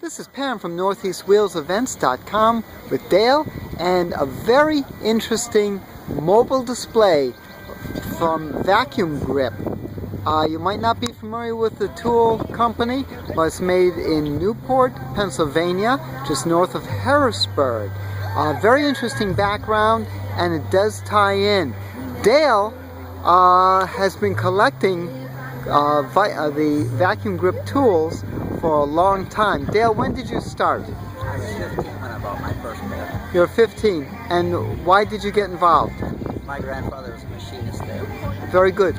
This is Pam from NortheastWheelsEvents.com with Dale and a very interesting mobile display from Vacuum Grip. You might not be familiar with the tool company, but it's made in Newport, Pennsylvania, just north of Harrisburg. Very interesting background, and it does tie in. Dale has been collecting the Vacuum Grip tools for a long time. Dale, when did you start? I was 15 when I bought my first pair. You're 15, and why did you get involved? My grandfather was a machinist there. Very good.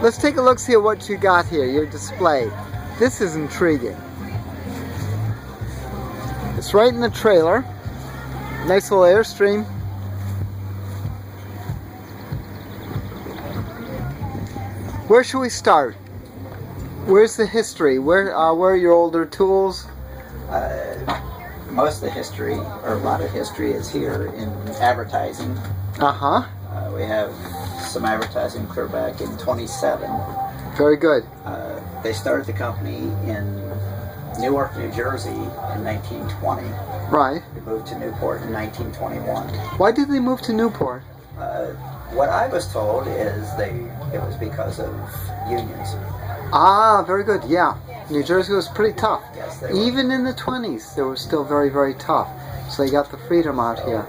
Let's take a look, see at what you got here, your display. This is intriguing. It's right in the trailer. Nice little Airstream. Where should we start? Where's the history? Where are your older tools? Most of the history, or a lot of history, is here in advertising. We have some advertising clear back in 27. Very good. They started the company in Newark, New Jersey in 1920. Right. They moved to Newport in 1921. Why did they move to Newport? What I was told is it was because of unions. Ah, very good. Yeah. New Jersey was pretty tough. Yes, they were. Even in the 20s, they were still very, very tough. So they got the freedom out here.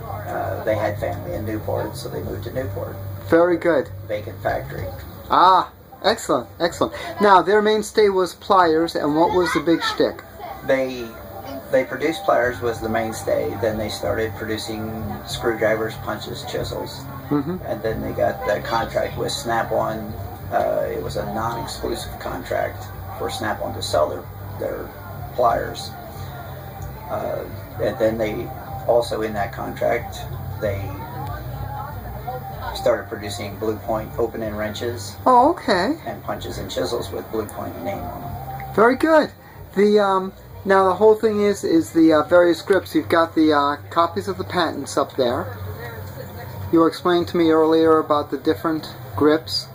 They had family in Newport, so they moved to Newport. Very good. Vacant factory. Ah, excellent, excellent. Now, their mainstay was pliers, and what was the big shtick? They produced pliers was the mainstay. Then they started producing screwdrivers, punches, chisels. And then they got the contract with Snap-on. It was a non-exclusive contract for Snap-on to sell their pliers. And then they also, in that contract, they started producing Blue Point open-end wrenches. Oh, okay. And punches and chisels with Blue Point name on them. Very good. Now the whole thing is the various grips. You've got the copies of the patents up there. You were explaining to me earlier about the different grips.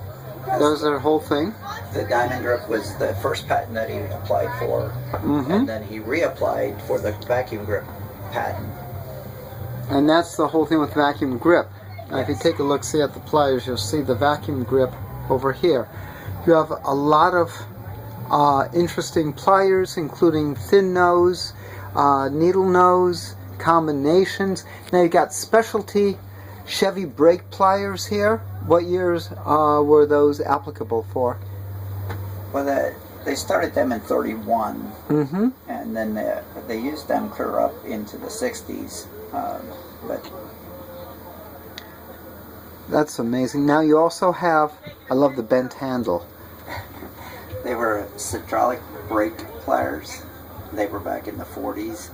That was their whole thing. The diamond grip was the first patent that he applied for, and then he reapplied for the vacuum grip patent. And that's the whole thing with vacuum grip. Now, Yes. if you take a look, see at the pliers, you'll see the vacuum grip over here. You have a lot of interesting pliers, including thin nose, needle nose, combinations. Now you got specialty Chevy brake pliers here. What years were those applicable for? Well, they started them in 31, and then they used them clear up into the 60s. But that's amazing. Now you also have, I love the bent handle. they were hydraulic brake pliers. They were back in the 40s.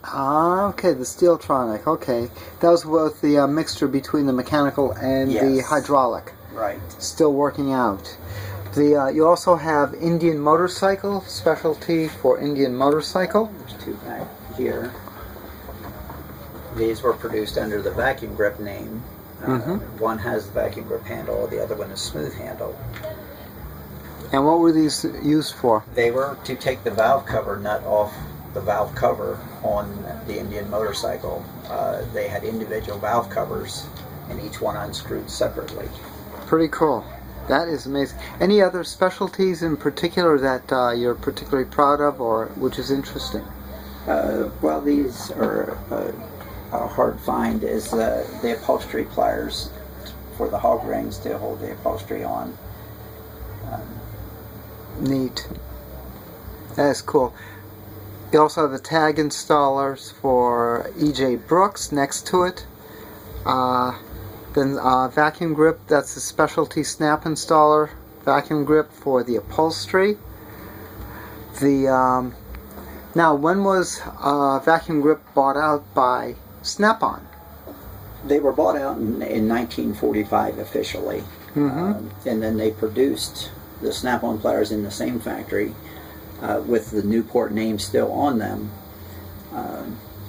Ah, okay, the Steeltronic, okay. That was with the mixture between the mechanical and the hydraulic. Right. Still working out. You also have Indian motorcycle, specialty for Indian motorcycle. There's two back here. These were produced under the vacuum grip name. One has the vacuum grip handle, the other one is smooth handle. And what were these used for? They were to take the valve cover nut off the valve cover on the Indian motorcycle. They had individual valve covers, and each one unscrewed separately. Pretty cool. That is amazing. Any other specialties in particular that you're particularly proud of, or which is interesting? Well, these are a hard find. Is the upholstery pliers for the hog rings to hold the upholstery on. Neat. That is cool. You also have the tag installers for E.J. Brooks next to it. Then vacuum grip, that's the specialty snap installer vacuum grip for the upholstery. Now, when was vacuum grip bought out by Snap-on? They were bought out in 1945 officially, and then they produced the Snap-on pliers in the same factory with the Newport name still on them,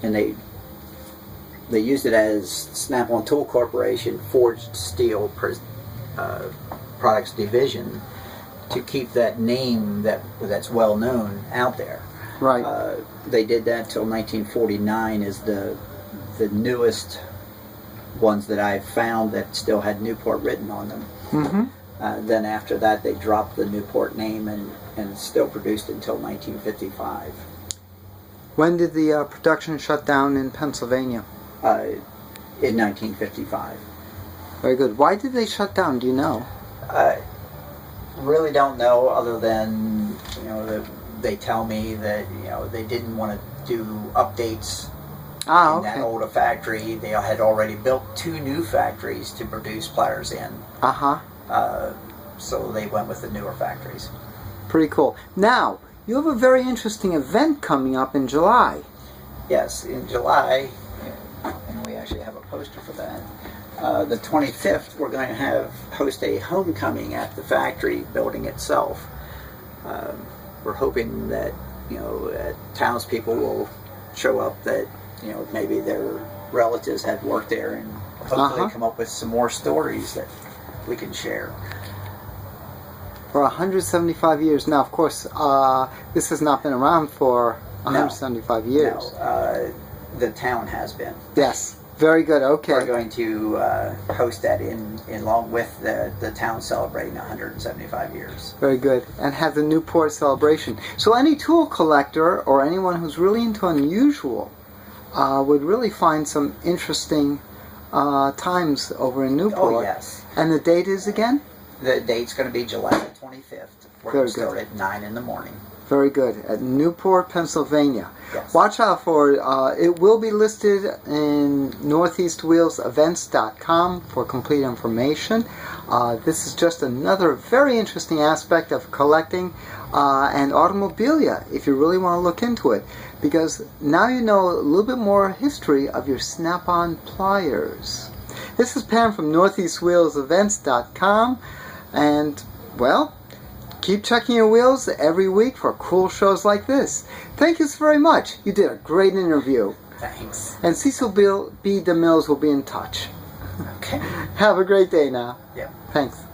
and they used it as Snap-on Tool Corporation Forged Steel Products Division to keep that name that's well known out there. Right. They did that till 1949 is the newest ones that I've found that still had Newport written on them. Then after that they dropped the Newport name and still produced until 1955. When did the production shut down in Pennsylvania? In 1955. Very good. Why did they shut down? Do you know? Really don't know, other than they tell me that they didn't want to do updates in that older factory. They had already built 2 new factories to produce pliers in. So they went with the newer factories. Pretty cool. Now, you have a very interesting event coming up in July. Yes, in July, and we actually have a poster for that. The 25th, we're going to host a homecoming at the factory building itself. We're hoping that townspeople will show up that maybe their relatives had worked there, and hopefully come up with some more stories that we can share. For 175 years. Now, of course, this has not been around for 175 years. No, the town has been. Yes. Very good. Okay. We're going to host that in along with the town celebrating 175 years. Very good. And have the Newport celebration. So any tool collector or anyone who's really into unusual would really find some interesting times over in Newport. Oh, yes. And the date is again? The date's going to be July the 25th. We're going to start at 9 in the morning. Very good. At Newport, Pennsylvania. Yes. Watch out for it. It will be listed in northeastwheelsevents.com for complete information. This is just another very interesting aspect of collecting and automobilia, if you really want to look into it. Because now you know a little bit more history of your Snap-on pliers. This is Pam from northeastwheelsevents.com. And, well, keep checking your wheels every week for cool shows like this. Thank you so very much. You did a great interview. Thanks. And Cecil B. DeMills will be in touch. Okay. Have a great day now. Yeah. Thanks.